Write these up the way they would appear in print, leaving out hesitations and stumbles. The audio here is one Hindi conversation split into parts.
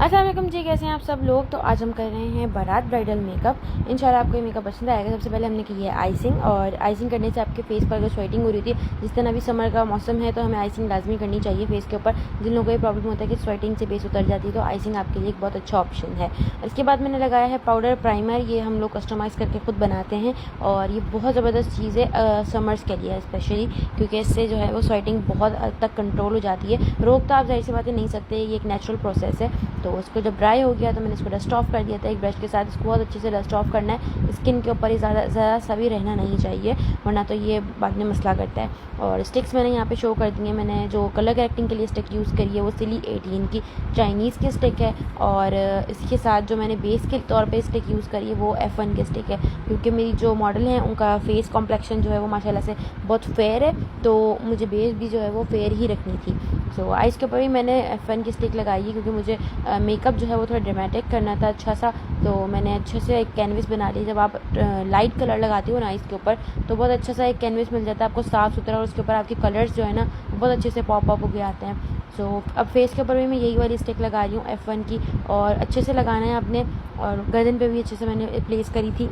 अस्सलाम वालेकुम जी, कैसे हैं आप सब लोग। तो आज हम कर रहे हैं बारात ब्राइडल मेकअप। इंशाल्लाह आपको ये मेकअप पसंद आएगा। सबसे पहले हमने की है आइसिंग, और आइसिंग करने से आपके फेस पर अगर स्वेटिंग हो रही थी, जिस तरह अभी समर का मौसम है, तो हमें आइसिंग लाजमी करनी चाहिए फेस के ऊपर। जिन लोगों को ये प्रॉब्लम होता है कि स्वेटिंग से फेस उतर जाती है, तो आइसिंग आपके लिए एक बहुत अच्छा ऑप्शन है। इसके बाद मैंने लगाया है पाउडर प्राइमर। ये हम लोग कस्टमाइज़ करके खुद बनाते हैं, और ये बहुत ज़बरदस्त चीज़ है समर्स के लिए स्पेशली, क्योंकि इससे जो है वो स्वेटिंग बहुत हद तक कंट्रोल हो जाती है। रोक तो आप ज़ाहिर सी बातें नहीं सकते, ये एक नेचुरल प्रोसेस है। तो उसको जब ड्राई हो गया तो मैंने इसको डस्ट ऑफ कर दिया था एक ब्रश के साथ। इसको बहुत अच्छे से डस्ट ऑफ करना है, स्किन के ऊपर ही ज़रा सा भी रहना नहीं चाहिए, वरना तो ये बाद में मसला करता है। और स्टिक्स मैंने यहाँ पे शो कर दी हैं। मैंने जो कलर करेक्टिंग के लिए स्टिक यूज़ करी है वो सिली 18 की चाइनीज़ की स्टिक है, और इसके साथ जो मैंने बेस के तौर पर स्टिक यूज़ करी है वो F1 की स्टिक है, क्योंकि मेरी जो मॉडल हैं उनका फेस कॉम्प्लेक्शन जो है वो माशाल्लाह से बहुत फेयर है, तो मुझे बेस भी जो है वो फेयर ही रखनी थी। सो आइज़ के ऊपर भी मैंने F1 की स्टिक लगाई है, क्योंकि मुझे मेकअप जो है वो थोड़ा ड्रामेटिक करना था अच्छा सा। तो मैंने अच्छे से एक कैनवस बना ली। जब आप लाइट कलर लगाती हो ना आइज़ के ऊपर, तो बहुत अच्छा सा एक कैनवस मिल जाता है आपको साफ़ सुथरा, और उसके ऊपर आपके कलर्स जो है ना बहुत अच्छे से पॉप अप हो के आते हैं। सो अब फेस के ऊपर भी मैं यही वाली स्टिक लगा रही हूँ F1 की, और अच्छे से लगाना है आपने। और गर्दन पे भी अच्छे से मैंने प्लेस करी थी।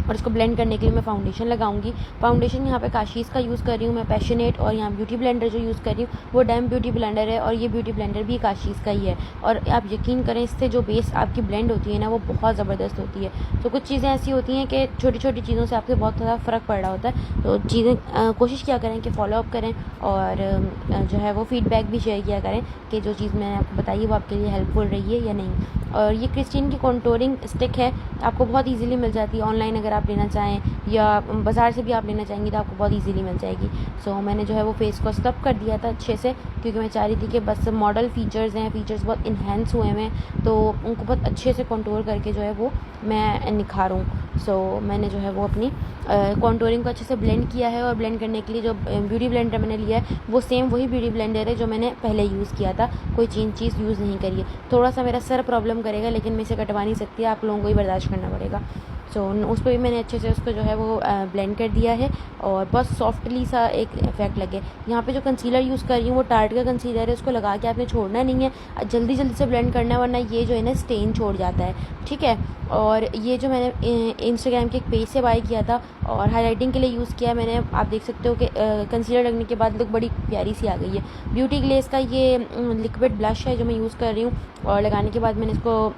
और इसको ब्लेंड करने के लिए मैं फाउंडेशन लगाऊंगी। फाउंडेशन यहाँ पे काशीज़ का यूज़ कर रही हूँ मैं, पैशनेट। और यहाँ ब्यूटी ब्लेंडर जो यूज़ कर रही हूँ वो डैम ब्यूटी ब्लेंडर है, और ये ब्यूटी ब्लेंडर भी काशीज़ का ही है। और आप यकीन करें, इससे जो बेस आपकी ब्लेंड होती है ना वो बहुत ज़बरदस्त होती है। तो कुछ चीज़ें ऐसी होती हैं कि छोटी छोटी चीज़ों से आपसे बहुत ज़्यादा फ़र्क पड़ रहा होता है। तो चीज़ें कोशिश किया करें कि फॉलोअप करें, और जो है वो फ़ीडबैक भी शेयर किया करें कि जो चीज़ मैंने आपको बताई है वो आपके लिए हेल्पफुल रही है या नहीं। और ये क्रिस्टीन की कॉन्टोरिंग स्टिक है, आपको बहुत ईजिली मिल जाती है ऑनलाइन। अगर आप लेना चाहें या बाज़ार से भी आप लेना चाहेंगी तो आपको बहुत इजीली मिल जाएगी। सो मैंने जो है वो फेस को स्क्रब कर दिया था अच्छे से, क्योंकि मैं चाह रही थी कि बस मॉडल फीचर्स हैं, फीचर्स बहुत इन्हेंस हुए हैं, तो उनको बहुत अच्छे से कंटूर करके जो है वो मैं निखारूँ। सो मैंने जो है वो अपनी कॉन्टोरिंग को अच्छे से ब्लेंड किया है। और ब्लेंड करने के लिए जो ब्यूटी ब्लेंडर मैंने लिया है वो सेम वही ब्यूटी ब्लेंडर है जो मैंने पहले यूज़ किया था, कोई चीज़ यूज़ नहीं करी है। थोड़ा सा मेरा सर प्रॉब्लम करेगा, लेकिन मैं इसे कटवा नहीं सकती, आप लोगों को ही बर्दाश्त करना पड़ेगा। सो उस पर भी मैंने अच्छे से उसको जो है वो ब्लेंड कर दिया है, और बहुत सॉफ्टली सा एक इफेक्ट लगे। यहाँ पे जो कंसीलर यूज़ कर रही हूँ वो टार्ट का कंसीलर है, उसको लगा के आपने छोड़ना नहीं है, जल्दी जल्दी से ब्लेंड करना है, वरना ये जो है ना स्टेन छोड़ जाता है, ठीक है। और ये जो मैंने इंस्टाग्राम के एक पेज से बाय किया था और हाईलाइटिंग के लिए यूज़ किया है मैंने। आप देख सकते हो कि कंसीलर लगने के बाद लुक बड़ी प्यारी सी आ गई है। ब्यूटी ग्लेस का ये लिक्विड ब्लश है जो मैं यूज़ कर रही हूँ, और लगाने के बाद मैंने इसको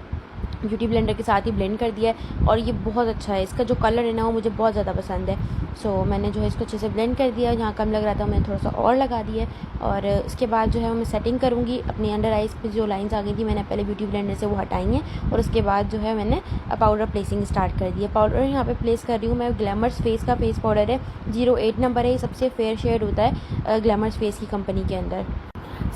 ब्यूटी ब्लेंडर के साथ ही ब्लेंड कर दिया है, और ये बहुत अच्छा है। इसका जो कलर है ना वो मुझे बहुत ज़्यादा पसंद है। सो मैंने जो है इसको अच्छे से ब्लेंड कर दिया। जहाँ कम लग रहा था मैंने थोड़ा सा और लगा दिया है। और इसके बाद जो है मैं सेटिंग करूँगी अपनी अंडर आइज़ पे। जो लाइंस आ गई थी मैंने पहले ब्यूटी ब्लेंडर से वो हटाई हैं, और उसके बाद जो है मैंने पाउडर प्लेसिंग स्टार्ट कर दिया। पाउडर यहाँ पे प्लेस कर रही हूँ मैं, ग्लैमर्स फेस का फेस पाउडर है, 08 नंबर है। ये सबसे फेयर शेड होता है ग्लैमर्स फेस की कंपनी के अंदर।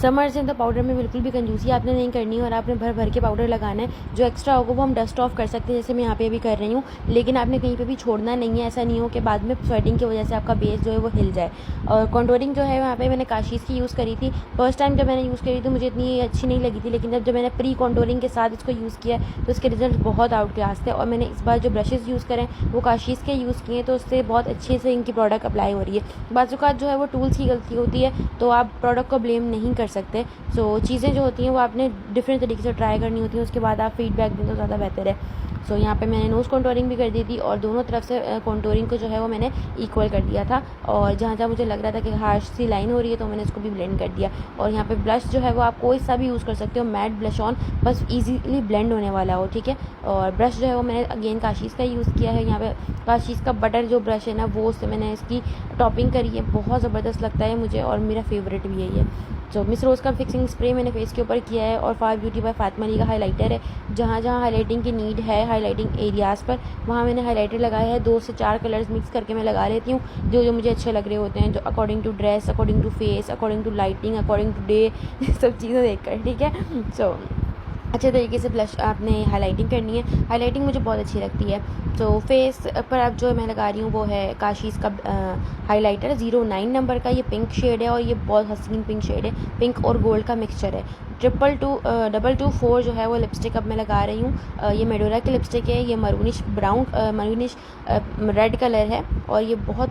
समर्स हैं तो पाउडर में बिल्कुल भी कंजूसी आपने नहीं करनी है, और आपने भर भर के पाउडर लगाना है। जो एक्स्ट्रा होगा वो हम डस्ट ऑफ कर सकते हैं, जैसे मैं यहाँ पे भी कर रही हूँ, लेकिन आपने कहीं पे भी छोड़ना नहीं है। ऐसा नहीं हो कि बाद में स्वेटिंग की वजह से आपका बेस जो है वो हिल जाए। और कॉन्टोरिंग जो है वहाँ पे मैंने काशीज़ की यूज़ करी थी। फर्स्ट टाइम जब मैंने यूज़ करी थी मुझे इतनी अच्छी नहीं लगी थी, लेकिन जब मैंने प्री कॉन्टोरिंग के साथ इसको यूज़ किया तो इसके रिजल्ट बहुत आउट क्लास थे। और मैंने इस बार जो ब्रशेज़ यूज़ करें वो काशीज़ के यूज़ किए, तो उससे बहुत अच्छे से इनकी प्रोडक्ट अप्लाई हो रही है। बाज़ जो है वो टूल्स की गलती होती है, तो आप प्रोडक्ट को ब्लेम नहीं कर सकते। सो चीज़ें जो होती हैं वो आपने डिफरेंट तरीके से ट्राई करनी होती है, उसके बाद आप फीडबैक दें तो ज़्यादा बेहतर है। सो यहाँ पे मैंने नोज़ कॉन्टोरिंग भी कर दी थी, और दोनों तरफ से कॉन्टोरिंग को जो है वो मैंने इक्वल कर दिया था। और जहाँ जहाँ मुझे लग रहा था कि हार्श सी लाइन हो रही है तो मैंने इसको भी ब्लेंड कर दिया। और यहाँ पे ब्लश जो है वो आप कोई सा भी यूज़ कर सकते हो, मैट ब्लश ऑन, बस ईजीली ब्लेंड होने वाला हो, ठीक है। और ब्रश जो है वो मैंने अगेन काशीज़ का यूज़ किया है। यहाँ पे काशीज़ का बटर जो ब्रश है ना वो उससे मैंने इसकी टॉपिंग करी है, बहुत ज़बरदस्त लगता है मुझे, और मेरा फेवरेट भी है ये। जो मिस रोज़ का फिक्सिंग स्प्रे मैंने फेस के ऊपर किया है, और फार ब्यूटी बाय फातिमा अली का हाइलाइटर है। जहाँ जहाँ हाइलाइटिंग की नीड है हाइलाइटिंग एरियाज़ पर, वहाँ मैंने हाइलाइटर लगाया है। 2 से 4 कलर्स मिक्स करके मैं लगा लेती हूँ, जो जो मुझे अच्छे लग रहे होते हैं, जो according to dress, according to face, according to lighting, according to day, सब चीज़ें देख कर, ठीक है। सो अच्छे तरीके से ब्लश आपने हाइलाइटिंग करनी है। हाइलाइटिंग मुझे बहुत अच्छी लगती है। तो फेस पर अब जो मैं लगा रही हूँ वो है काशीज़ का हाइलाइटर 09 नंबर का। ये पिंक शेड है, और ये बहुत हसीन पिंक शेड है, पिंक और गोल्ड का मिक्सचर है। 224 जो है वो लिपस्टिक अब मैं लगा रही हूँ। ये मेडोरा की लिपस्टिक है, ये मरूनिश रेड कलर है और ये बहुत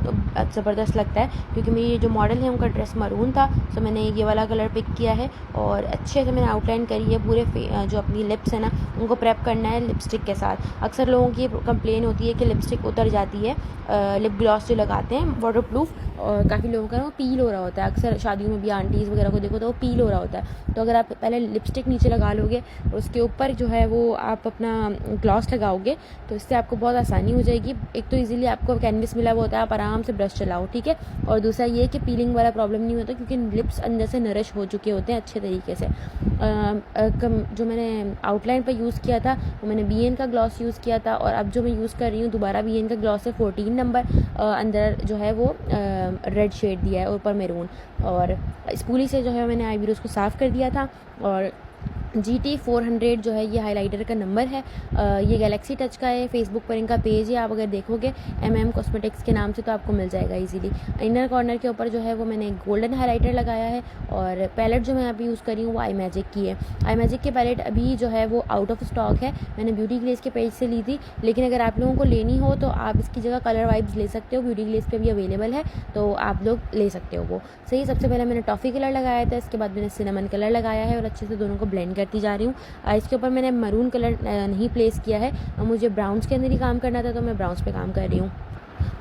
ज़बरदस्त लगता है क्योंकि मेरी जो मॉडल है उनका ड्रेस मरून था, तो मैंने ये वाला कलर पिक किया है और अच्छे से मैंने आउटलाइन करी है। पूरे जो अपनी लिप्स है ना उनको प्रेप करना है लिपस्टिक के साथ। अक्सर लोगों की कंप्लेन होती है कि लिपस्टिक उतर जाती है, लिप ग्लॉस जो लगाते हैं वाटरप्रूफ, और काफ़ी लोगों का वो पील हो रहा होता है। अक्सर शादियों में भी आंटीज़ वगैरह को देखो तो वो पील हो रहा होता है। तो अगर आप पहले लिपस्टिक नीचे लगा लोगे और उसके ऊपर जो है वो आप अपना ग्लॉस लगाओगे तो इससे आपको बहुत आसानी हो जाएगी। एक तो इजीली आपको कैनवस मिला हुआ होता है, आप आराम से ब्रश चलाओ, ठीक है। और दूसरा ये कि पीलिंग वाला प्रॉब्लम नहीं होता क्योंकि लिप्स अंदर से नरिश हो चुके होते हैं अच्छे तरीके से। जो मैंने आउटलाइन पर यूज़ किया था वो मैंने BN का ग्लॉस यूज़ किया था और अब जो मैं यूज़ कर रही हूँ दोबारा BN का ग्लॉस है 14 नंबर। अंदर जो है वो रेड शेड दिया है और ऊपर मैरून, और स्पूली से जो है मैंने आईब्रोज को साफ़ कर दिया था। और GT 400 जो है ये हाइलाइटर का नंबर है। ये गैलेक्सी टच का है, फेसबुक पर इनका पेज है, आप अगर देखोगे MM कॉस्मेटिक्स के नाम से तो आपको मिल जाएगा इजीली। इनर कॉर्नर के ऊपर जो है वो मैंने गोल्डन हाइलाइटर लगाया है और पैलेट जो मैं अभी यूज़ कर रही हूँ वो आई मैजिक की है। आई मैजिक की पैलेट अभी जो है वो आउट ऑफ स्टॉक है, मैंने ब्यूटी ग्लेस के पेज से ली थी, लेकिन अगर आप लोगों को लेनी हो तो आप इसकी जगह कलर वाइब्स ले सकते हो, ब्यूटी ग्लेस पे भी अवेलेबल है तो आप लोग ले सकते हो वो। सही, सबसे पहले मैंने टॉफ़ी कलर लगाया था, इसके बाद मैंने सिनेमन कलर लगाया है और अच्छे से दोनों को ब्लेंड करती जा रही हूँ। इसके ऊपर मैंने मरून कलर नहीं प्लेस किया है, मुझे ब्राउन्स के अंदर ही काम करना था तो मैं ब्राउन्स पे काम कर रही हूँ।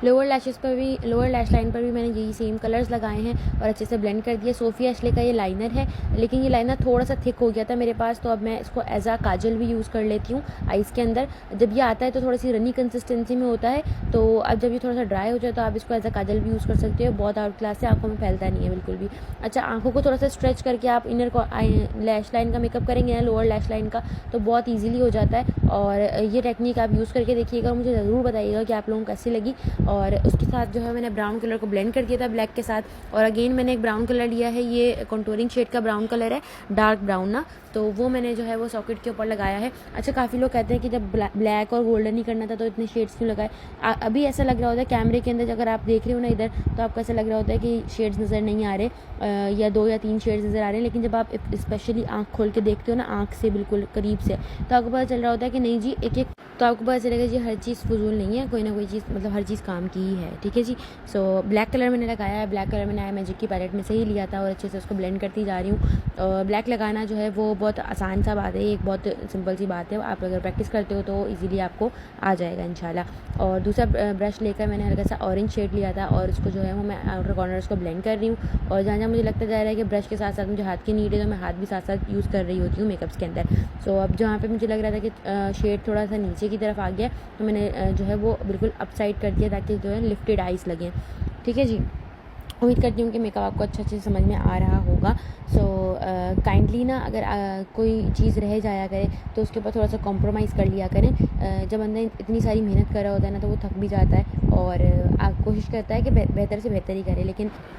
लोअर लैश लाइन पर भी मैंने यही सेम कलर्स लगाए हैं और अच्छे से ब्लेंड कर दिया। सोफिया एशले का ये लाइनर है, लेकिन ये लाइनर थोड़ा सा थिक हो गया था मेरे पास, तो अब मैं इसको एज आ काजल भी यूज़ कर लेती हूँ आइज़ के अंदर। जब ये आता है तो थोड़ी सी रनी कंसिस्टेंसी में होता है, तो अब जब ये थोड़ा सा ड्राई हो जाए तो आप इसको एज आ काजल भी यूज़ कर सकते हो। बहुत आउट क्लास से आँखों में फैलता नहीं है बिल्कुल भी। अच्छा, आँखों को थोड़ा सा स्ट्रेच करके आप लैश लाइन का मेकअप करेंगे ना, लोअर लैश लाइन का, तो बहुत ईजिली हो जाता है। और ये टेक्निक आप यूज़ करके देखिएगा, मुझे ज़रूर बताइएगा कि आप लोगों को कैसी लगी। और उसके साथ जो है मैंने ब्राउन कलर को ब्लेंड कर दिया था ब्लैक के साथ, और अगेन मैंने एक ब्राउन कलर लिया है, ये कंटूरिंग शेड का ब्राउन कलर है, डार्क ब्राउन ना, तो वो मैंने जो है वो सॉकेट के ऊपर लगाया है। अच्छा, काफ़ी लोग कहते हैं कि जब ब्लैक और गोल्डन ही करना था तो इतने शेड्स क्यों लगाए। अभी ऐसा लग रहा होता है कैमरे के अंदर, अगर आप देख रहे हो ना इधर, तो आपको ऐसा लग रहा होता है कि शेड्स नज़र नहीं आ रहे या 2 या 3 शेड्स नज़र आ रहे हैं, लेकिन जब आप स्पेशली आँख खोल के देखते हो ना, आँख से बिल्कुल करीब से, तो आपको पता चल रहा होता है कि नहीं जी, एक तो आपको पता चलेगा जी हर चीज़ फजूल नहीं है, कोई ना कोई चीज़, मतलब हर चीज़ काम की ही है, ठीक है जी। सो ब्लैक कलर मैंने लगाया है, ब्लैक कलर मैंने आई मैजिक की पैलेट में से ही लिया था और अच्छे से उसको ब्लेंड करती जा रही हूँ। ब्लैक लगाना जो है वो बहुत आसान सा बात है, एक बहुत सिंपल सी बात है, आप अगर प्रैक्टिस करते हो तो इजीली आपको आ जाएगा इंशाल्लाह। और दूसरा ब्रश लेकर मैंने हल्का सा ऑरेंज शेड लिया था और उसको जो है वो मैं आउटर कॉर्नर्स को ब्लेंड कर रही हूँ। और जहाँ जहाँ मुझे लगता जा रहा है कि ब्रश के साथ साथ मुझे हाथ की नीड है, तो मैं हाथ भी साथ साथ यूज़ कर रही होती हूँ मेकअप्स के अंदर। सो अब जहाँ पे मुझे लग रहा था कि शेड थोड़ा सा नीचे की तरफ आ गया, तो मैंने जो है वो बिल्कुल अप साइड कर दिया ताकि जो है लिफ्टेड आइज़ लगें, ठीक है जी। उम्मीद करती हूँ कि मेकअप आपको अच्छे से समझ में आ रहा होगा। सो काइंडली ना, अगर कोई चीज़ रह जाया करे तो उसके ऊपर थोड़ा सा कॉम्प्रोमाइज़ कर लिया करें। जब बंदा इतनी सारी मेहनत कर रहा होता है ना, तो वो थक भी जाता है और आप कोशिश करता है कि बेहतर से बेहतर ही करे।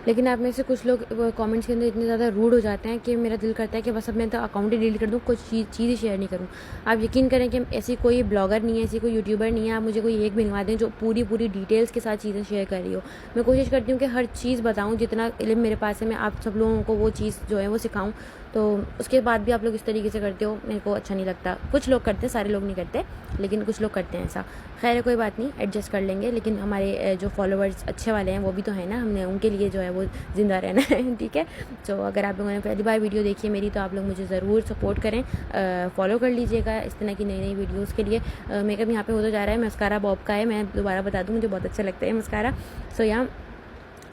लेकिन आप में से कुछ लोग कमेंट्स के अंदर इतने ज़्यादा रूड हो जाते हैं कि मेरा दिल करता है कि बस अब मैं तो अकाउंट ही डिलीट कर दूँ, कुछ चीज़ ही शेयर नहीं करूँ। आप यकीन करें कि ऐसी कोई ब्लॉगर नहीं है, ऐसी कोई यूट्यूबर नहीं है, आप मुझे कोई एक बनवा दें जो पूरी डिटेल्स के साथ चीज़ें शेयर कर रही हो। मैं कोशिश करती हूँ कि हर चीज़ बताऊँ, जितना इल्म मेरे पास है मैं आप सब लोगों को वो चीज़ जो है वो सिखाऊं। तो उसके बाद भी आप लोग इस तरीके से करते हो, मेरे को अच्छा नहीं लगता। कुछ लोग करते हैं, सारे लोग नहीं करते, लेकिन कुछ लोग करते हैं ऐसा। खैर कोई बात नहीं, एडजस्ट कर लेंगे। लेकिन हमारे जो फॉलोवर्स अच्छे वाले हैं वो भी तो है ना, हमने उनके लिए जो है वो ज़िंदा रहना है, ठीक है। तो अगर आप लोगों ने पहली बार वीडियो देखी है मेरी, तो आप लोग मुझे ज़रूर सपोर्ट करें, फॉलो कर लीजिएगा इस तरह की नई वीडियोज़ के लिए। मेकअप यहाँ पे होता जा रहा है, मस्कारा बॉब का है, मैं दोबारा बता दूँ, मुझे बहुत अच्छा लगता है मस्कारा। सो यहाँ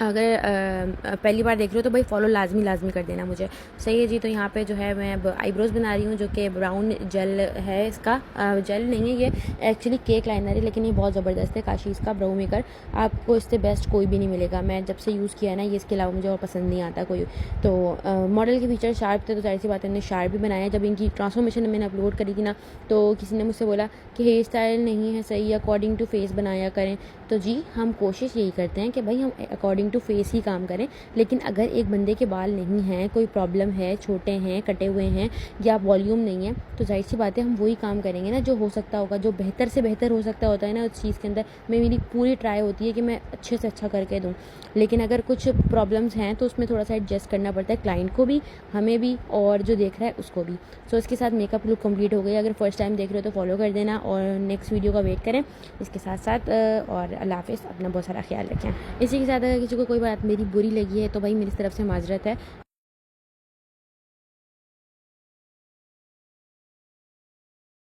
अगर पहली बार देख रहे हो तो भाई फॉलो लाजमी कर देना मुझे, सही है जी। तो यहाँ पे जो है मैं अब आईब्रोज़ बना रही हूँ, जो कि ब्राउन जेल है, इसका जेल नहीं है, ये एक्चुअली केक लाइनर है, लेकिन ये बहुत ज़बरदस्त है, काशीज़ का ब्रो मेकर। आपको इससे बेस्ट कोई भी नहीं मिलेगा। मैं जब से यूज़ किया है ना, ये इसके अलावा मुझे और पसंद नहीं आता कोई। तो मॉडल के फीचर शार्प थे, तो जाहिर सी बात है, मैंने शार्प भी बनाया। जब इनकी ट्रांसफॉर्मेशन मैंने अपलोड करी थी ना, तो किसी ने मुझसे बोला कि हेयर स्टाइल नहीं है सही, अकॉर्डिंग टू फेस बनाया करें। तो जी हम कोशिश यही करते हैं कि भाई हम अकॉर्डिंग फेस टू फेस ही काम करें। लेकिन अगर एक बंदे के बाल नहीं हैं, कोई प्रॉब्लम है, छोटे हैं, कटे हुए हैं या वॉल्यूम नहीं है, तो जाहिर सी बात है हम वही काम करेंगे ना जो हो सकता होगा, जो बेहतर से बेहतर हो सकता होता है ना उस चीज़ के अंदर। मेरी पूरी ट्राई होती है कि मैं अच्छे से अच्छा करके दूँ। लेकिन अगर कुछ प्रॉब्लम्स हैं तो उसमें थोड़ा सा एडजस्ट करना पड़ता है, क्लाइंट को भी, हमें भी, और जो देख रहा है उसको भी। सो इसके साथ मेकअप लुक कंप्लीट हो गई। अगर फर्स्ट टाइम देख रहे हो तो फॉलो कर देना और नेक्स्ट वीडियो का वेट करें। इसके साथ साथ और अल्लाह हाफ़िज़, अपना बहुत सारा ख्याल रखें। इसी के साथ अगर किसी को कोई बात मेरी बुरी लगी है तो भाई मेरी तरफ से माजरत है।